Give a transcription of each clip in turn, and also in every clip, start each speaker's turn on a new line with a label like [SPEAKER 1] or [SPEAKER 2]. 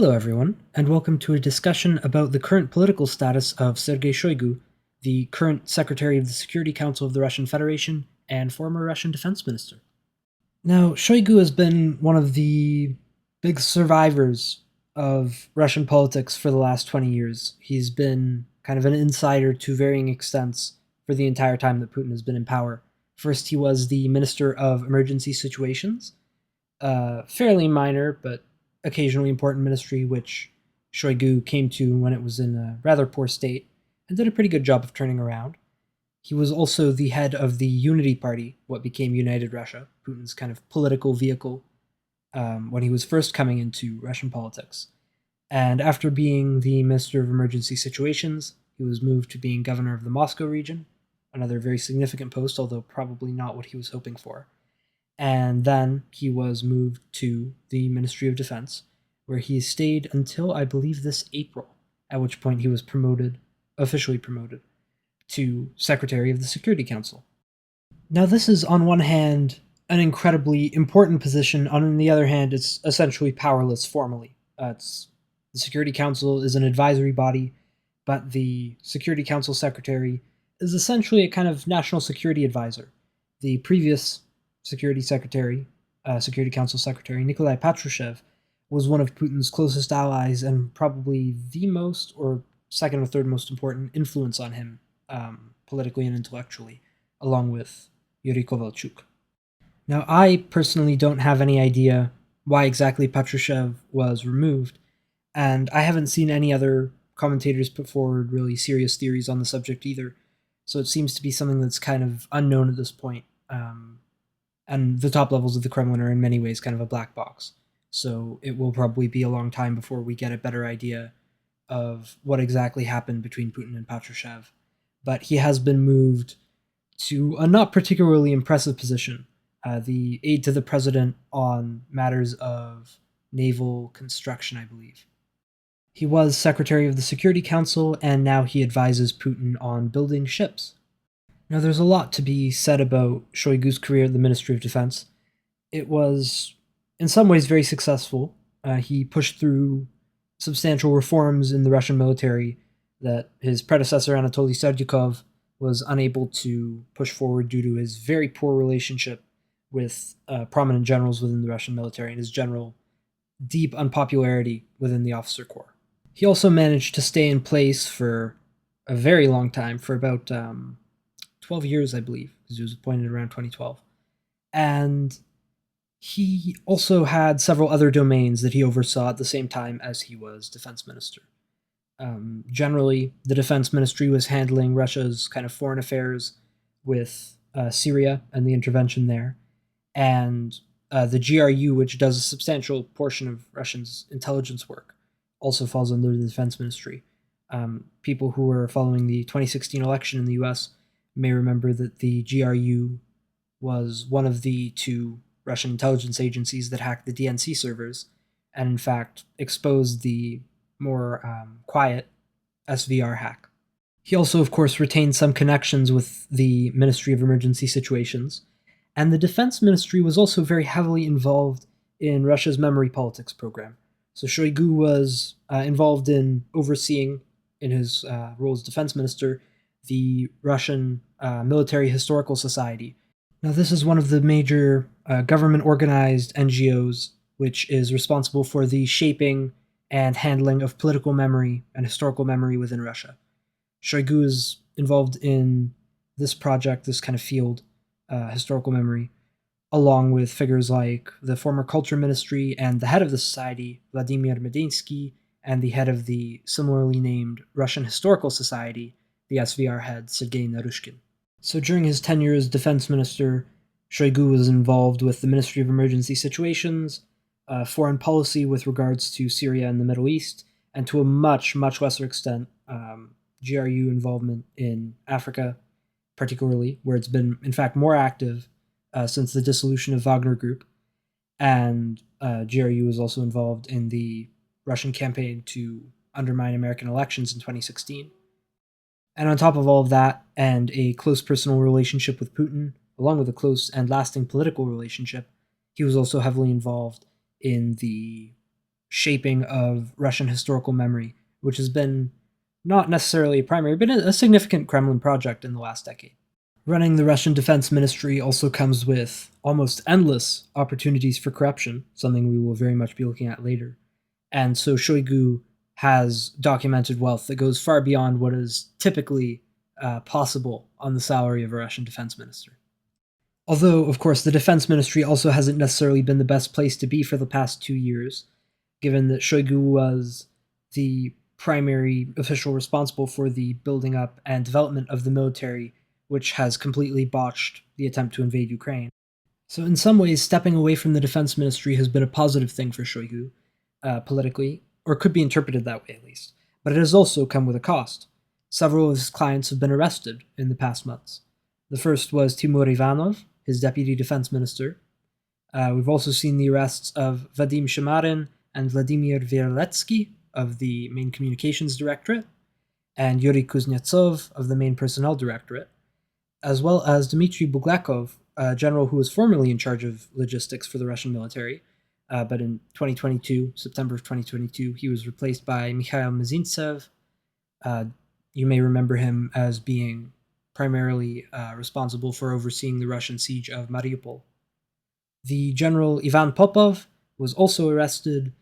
[SPEAKER 1] Hello, everyone, and welcome to a discussion about the current political status of Sergei Shoigu, the current Secretary of the Security Council of the Russian Federation and former Russian Defense Minister. Now, Shoigu has been one of the big survivors of Russian politics for the last 20 years. He's been kind of an insider to varying extents for the entire time that Putin has been in power. First, he was the Minister of Emergency Situations, fairly minor but occasionally important ministry, which Shoigu came to when it was in a rather poor state and did a pretty good job of turning around. He was also the head of the Unity Party, what became United Russia, Putin's kind of political vehicle, when he was first coming into Russian politics. And after being the Minister of Emergency Situations, he was moved to being governor of the Moscow region, another very significant post, although probably not what he was hoping for. And then he was moved to the Ministry of Defense, where he stayed until, I believe, this April, at which point he was officially promoted, to Secretary of the Security Council. Now, this is, on one hand, an incredibly important position. On the other hand, it's essentially powerless formally. The Security Council is an advisory body, but the Security Council Secretary is essentially a kind of national security advisor. The previous Security Council Secretary, Nikolai Patrushev, was one of Putin's closest allies and probably the most, or second or third most important influence on him, politically and intellectually, along with Yuri Kovalchuk. Now, I personally don't have any idea why exactly Patrushev was removed, and I haven't seen any other commentators put forward really serious theories on the subject either, so it seems to be something that's kind of unknown at this point. And the top levels of the Kremlin are in many ways kind of a black box. So it will probably be a long time before we get a better idea of what exactly happened between Putin and Patrushev. But he has been moved to a not particularly impressive position, the aide to the president on matters of naval construction, I believe. He was Secretary of the Security Council, and now he advises Putin on building ships. Now, there's a lot to be said about Shoigu's career at the Ministry of Defense. It was, in some ways, very successful. He pushed through substantial reforms in the Russian military that his predecessor, Anatoly Serdyukov, was unable to push forward due to his very poor relationship with prominent generals within the Russian military and his general deep unpopularity within the officer corps. He also managed to stay in place for a very long time, for about 12 years, I believe, because he was appointed around 2012. And he also had several other domains that he oversaw at the same time as he was defense minister. Generally, the defense ministry was handling Russia's kind of foreign affairs with Syria and the intervention there. And the GRU, which does a substantial portion of Russia's intelligence work, also falls under the defense ministry. People who were following the 2016 election in the US may remember that the GRU was one of the two Russian intelligence agencies that hacked the DNC servers and, in fact, exposed the more quiet SVR hack. He also, of course, retained some connections with the Ministry of Emergency Situations, and the Defense Ministry was also very heavily involved in Russia's memory politics program. So Shoigu was involved in overseeing, in his role as defense minister, the Russian Military Historical Society. Now, this is one of the major government-organized NGOs which is responsible for the shaping and handling of political memory and historical memory within Russia. Shoigu is involved in this project, this kind of field, historical memory, along with figures like the former Culture Ministry and the head of the society, Vladimir Medinsky, and the head of the similarly named Russian Historical Society, the SVR head, Sergei Narushkin. So during his tenure as defense minister, Shoigu was involved with the Ministry of Emergency Situations, foreign policy with regards to Syria and the Middle East, and to a much, much lesser extent, GRU involvement in Africa, particularly, where it's been, in fact, more active since the dissolution of Wagner Group. And GRU was also involved in the Russian campaign to undermine American elections in 2016. And on top of all of that, and a close personal relationship with Putin, along with a close and lasting political relationship, he was also heavily involved in the shaping of Russian historical memory, which has been not necessarily a primary, but a significant Kremlin project in the last decade. Running the Russian Defense Ministry also comes with almost endless opportunities for corruption, something we will very much be looking at later. And so Shoigu has documented wealth that goes far beyond what is typically possible on the salary of a Russian defense minister. Although, of course, the defense ministry also hasn't necessarily been the best place to be for the past 2 years, given that Shoigu was the primary official responsible for the building up and development of the military, which has completely botched the attempt to invade Ukraine. So, in some ways, stepping away from the defense ministry has been a positive thing for Shoigu, politically, or could be interpreted that way at least. But it has also come with a cost. Several of his clients have been arrested in the past months. The first was Timur Ivanov, his deputy defense minister. We've also seen the arrests of Vadim Shamarin and Vladimir Verletsky of the main communications directorate, and Yuri Kuznetsov of the main personnel directorate, as well as Dmitry Buglakov, a general who was formerly in charge of logistics for the Russian military, but in 2022, September of 2022, he was replaced by Mikhail Mizintsev. You may remember him as being primarily responsible for overseeing the Russian siege of Mariupol. The general Ivan Popov was also arrested,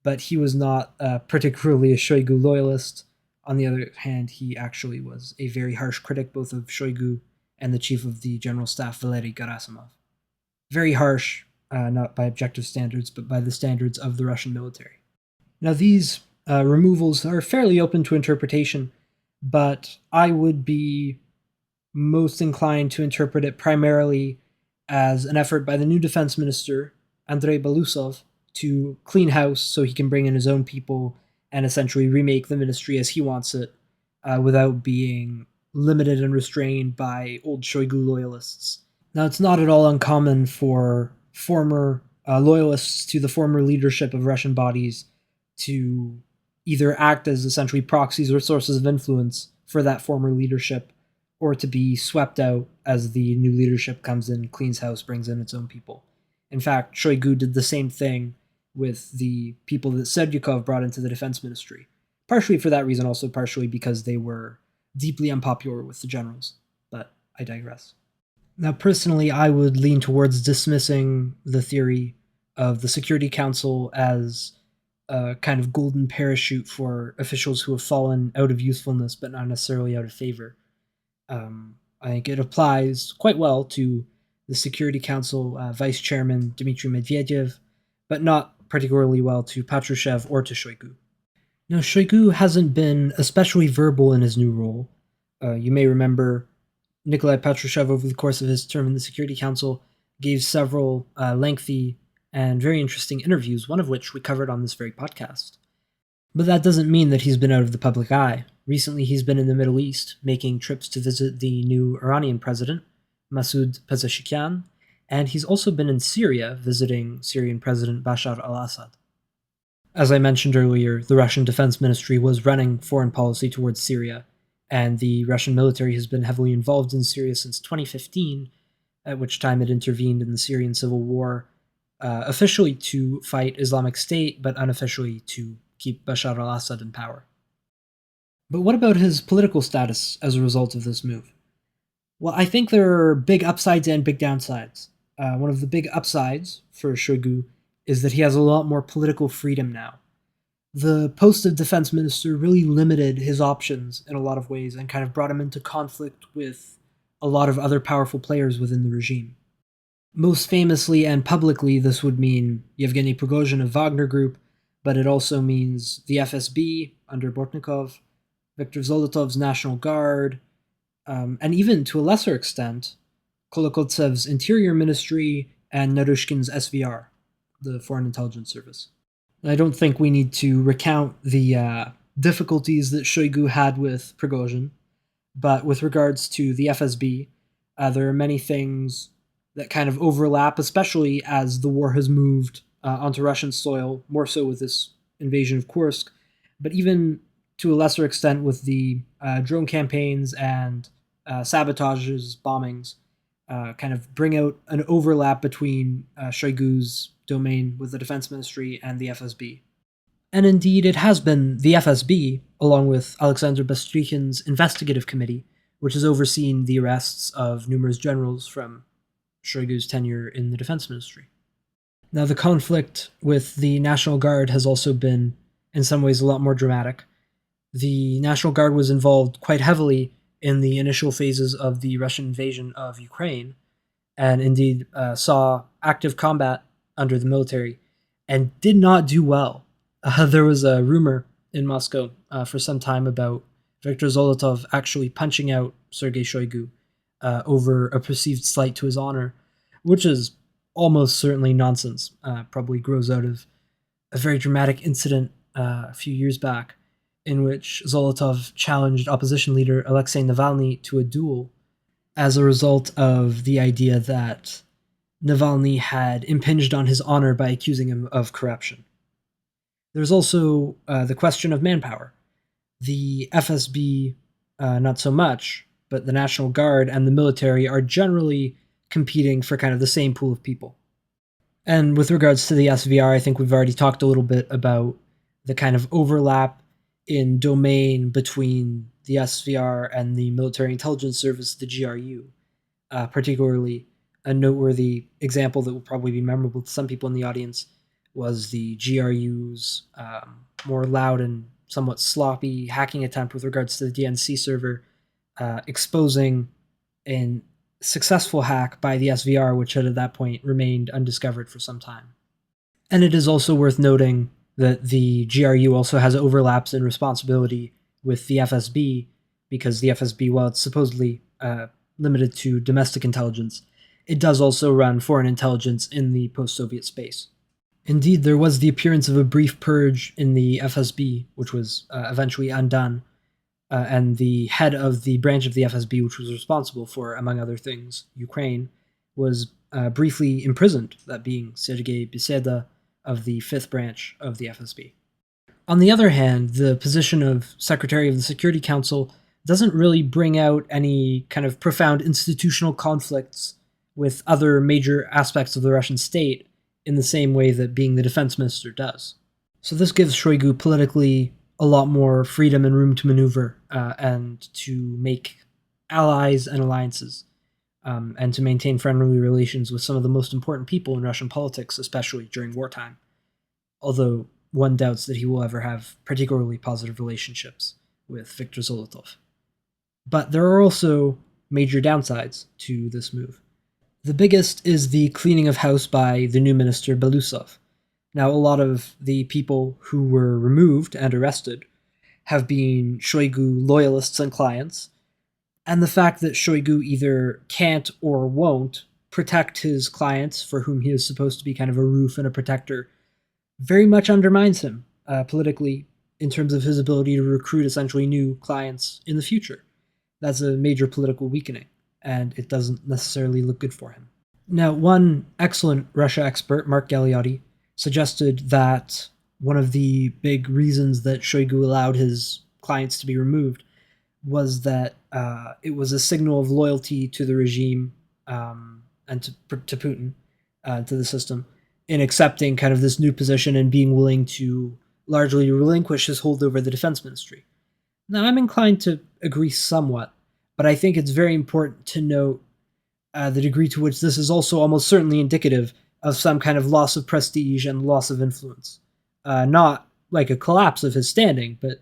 [SPEAKER 1] but he was not particularly a Shoigu loyalist. On the other hand, he actually was a very harsh critic both of Shoigu and the chief of the general staff, Valery Gerasimov. Very harsh, not by objective standards, but by the standards of the Russian military. Now, these removals are fairly open to interpretation, but I would be most inclined to interpret it primarily as an effort by the new defense minister, Andrei Belousov, to clean house so he can bring in his own people and essentially remake the ministry as he wants it, without being limited and restrained by old Shoigu loyalists. Now, it's not at all uncommon for former loyalists to the former leadership of Russian bodies to either act as essentially proxies or sources of influence for that former leadership, or to be swept out as the new leadership comes in, cleans house, brings in its own people. In fact, Shoigu did the same thing with the people that Serdyukov brought into the defense ministry. Partially for that reason, also partially because they were deeply unpopular with the generals. But I digress. Now, personally, I would lean towards dismissing the theory of the Security Council as a kind of golden parachute for officials who have fallen out of usefulness but not necessarily out of favor. I think it applies quite well to the Security Council Vice Chairman Dmitry Medvedev, but not particularly well to Patrushev or to Shoigu. Now, Shoigu hasn't been especially verbal in his new role. You may remember Nikolai Patrushev, over the course of his term in the Security Council, gave several lengthy and very interesting interviews, one of which we covered on this very podcast. But that doesn't mean that he's been out of the public eye. Recently, he's been in the Middle East, making trips to visit the new Iranian president, Masoud Pezeshkian, and he's also been in Syria, visiting Syrian President Bashar al-Assad. As I mentioned earlier, the Russian Defense Ministry was running foreign policy towards Syria, and the Russian military has been heavily involved in Syria since 2015, at which time it intervened in the Syrian civil war, officially to fight Islamic State, but unofficially to keep Bashar al-Assad in power. But what about his political status as a result of this move? Well, I think there are big upsides and big downsides. One of the big upsides for Shoigu is that he has a lot more political freedom now. The post of defense minister really limited his options in a lot of ways and kind of brought him into conflict with a lot of other powerful players within the regime. Most famously and publicly, this would mean Yevgeny Prigozhin of Wagner Group, but it also means the FSB under Bortnikov, Viktor Zolotov's National Guard, and even to a lesser extent, Kolokotsev's Interior Ministry and Narushkin's SVR, the Foreign Intelligence Service. I don't think we need to recount the difficulties that Shoigu had with Prigozhin, but with regards to the FSB, there are many things that kind of overlap, especially as the war has moved onto Russian soil, more so with this invasion of Kursk, but even to a lesser extent with the drone campaigns and sabotages, bombings, kind of bring out an overlap between Shoigu's domain with the defense ministry and the FSB. And indeed, it has been the FSB, along with Alexander Bastrykhin's investigative committee, which has overseen the arrests of numerous generals from Shoigu's tenure in the defense ministry. Now, the conflict with the National Guard has also been, in some ways, a lot more dramatic. The National Guard was involved quite heavily in the initial phases of the Russian invasion of Ukraine, and indeed saw active combat under the military and did not do well. There was a rumor in Moscow for some time about Viktor Zolotov actually punching out Sergei Shoigu over a perceived slight to his honor, which is almost certainly nonsense. Probably grows out of a very dramatic incident a few years back in which Zolotov challenged opposition leader Alexei Navalny to a duel as a result of the idea that Navalny had impinged on his honor by accusing him of corruption. There's also the question of manpower. The FSB, not so much, but the National Guard and the military are generally competing for kind of the same pool of people. And with regards to the SVR, I think we've already talked a little bit about the kind of overlap in domain between the SVR and the Military Intelligence Service, the GRU. Particularly, a noteworthy example that will probably be memorable to some people in the audience was the GRU's more loud and somewhat sloppy hacking attempt with regards to the DNC server, exposing a successful hack by the SVR, which had at that point remained undiscovered for some time. And it is also worth noting that the GRU also has overlaps in responsibility with the FSB, because the FSB, while it's supposedly limited to domestic intelligence, it does also run foreign intelligence in the post-Soviet space. Indeed, there was the appearance of a brief purge in the FSB, which was eventually undone, and the head of the branch of the FSB, which was responsible for, among other things, Ukraine, was briefly imprisoned, that being Sergei Beseda of the 5th branch of the FSB. On the other hand, the position of Secretary of the Security Council doesn't really bring out any kind of profound institutional conflicts with other major aspects of the Russian state in the same way that being the defense minister does. So this gives Shoigu politically a lot more freedom and room to maneuver and to make allies and alliances, and to maintain friendly relations with some of the most important people in Russian politics, especially during wartime. Although one doubts that he will ever have particularly positive relationships with Viktor Zolotov. But there are also major downsides to this move. The biggest is the cleaning of house by the new minister, Belousov. Now, a lot of the people who were removed and arrested have been Shoigu loyalists and clients, and the fact that Shoigu either can't or won't protect his clients, for whom he is supposed to be kind of a roof and a protector, very much undermines him politically in terms of his ability to recruit essentially new clients in the future. That's a major political weakening, and it doesn't necessarily look good for him. Now, one excellent Russia expert, Mark Galeotti, suggested that one of the big reasons that Shoigu allowed his clients to be removed was that it was a signal of loyalty to the regime and to Putin, to the system, in accepting kind of this new position and being willing to largely relinquish his hold over the defense ministry. Now, I'm inclined to agree somewhat, but I think it's very important to note the degree to which this is also almost certainly indicative of some kind of loss of prestige and loss of influence. Not like a collapse of his standing, but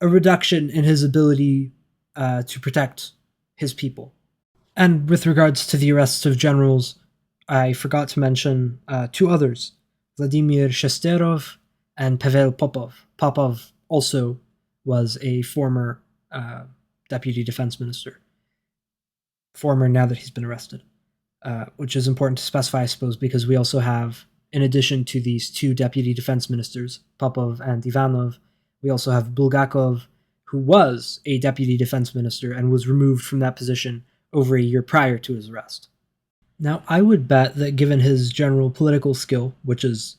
[SPEAKER 1] a reduction in his ability to protect his people. And with regards to the arrests of generals, I forgot to mention two others, Vladimir Shesterov and Pavel Popov. Popov also was a former deputy defense minister. Former now that he's been arrested, which is important to specify, I suppose, because we also have, in addition to these two deputy defense ministers, Popov and Ivanov, we also have Bulgakov, who was a deputy defense minister and was removed from that position over a year prior to his arrest. Now, I would bet that given his general political skill, which is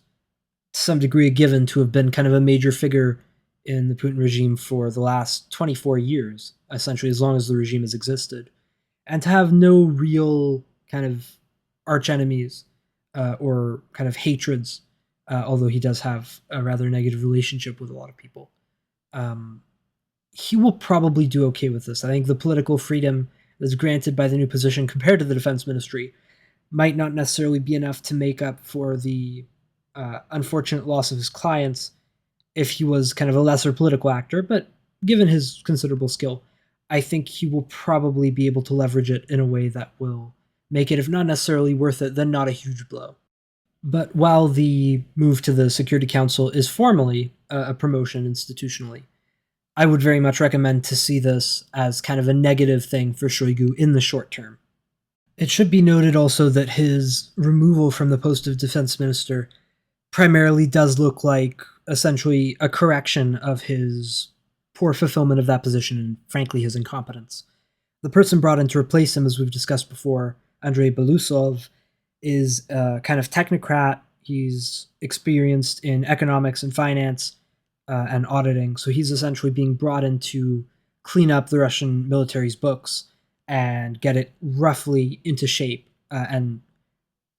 [SPEAKER 1] to some degree a given to have been kind of a major figure in the Putin regime for the last 24 years, essentially as long as the regime has existed, and to have no real kind of archenemies or kind of hatreds although he does have a rather negative relationship with a lot of people. Um, he will probably do okay with this. I think the political freedom that's granted by the new position compared to the defense ministry might not necessarily be enough to make up for the unfortunate loss of his clients if he was kind of a lesser political actor, but given his considerable skill, I think he will probably be able to leverage it in a way that will make it, if not necessarily worth it, then not a huge blow. But while the move to the Security Council is formally a promotion institutionally, I would very much recommend to see this as kind of a negative thing for Shoigu in the short term. It should be noted also that his removal from the post of defense minister primarily does look like essentially a correction of his poor fulfillment of that position and, frankly, his incompetence. The person brought in to replace him, as we've discussed before, Andrei Belousov, is a kind of technocrat. He's experienced in economics and finance and auditing, so he's essentially being brought in to clean up the Russian military's books and get it roughly into shape and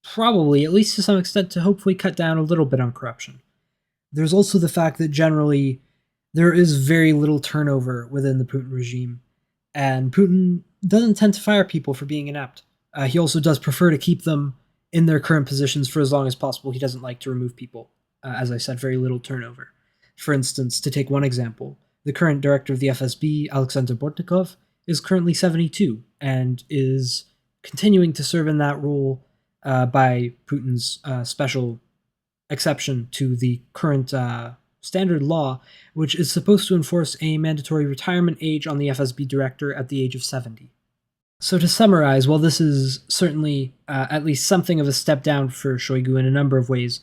[SPEAKER 1] probably, at least to some extent, to hopefully cut down a little bit on corruption. There's also the fact that generally there is very little turnover within the Putin regime, and Putin doesn't tend to fire people for being inept. He also does prefer to keep them in their current positions for as long as possible. He doesn't like to remove people. As I said, very little turnover. For instance, to take one example, the current director of the FSB, Alexander Bortnikov, is currently 72 and is continuing to serve in that role by Putin's special exception to the current standard law, which is supposed to enforce a mandatory retirement age on the FSB director at the age of 70. So to summarize, while this is certainly at least something of a step down for Shoigu in a number of ways,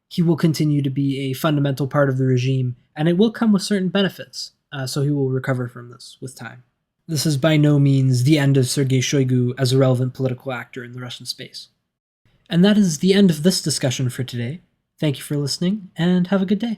[SPEAKER 1] he will continue to be a fundamental part of the regime, and it will come with certain benefits, so he will recover from this with time. This is by no means the end of Sergei Shoigu as a relevant political actor in the Russian space. And that is the end of this discussion for today. Thank you for listening, and have a good day.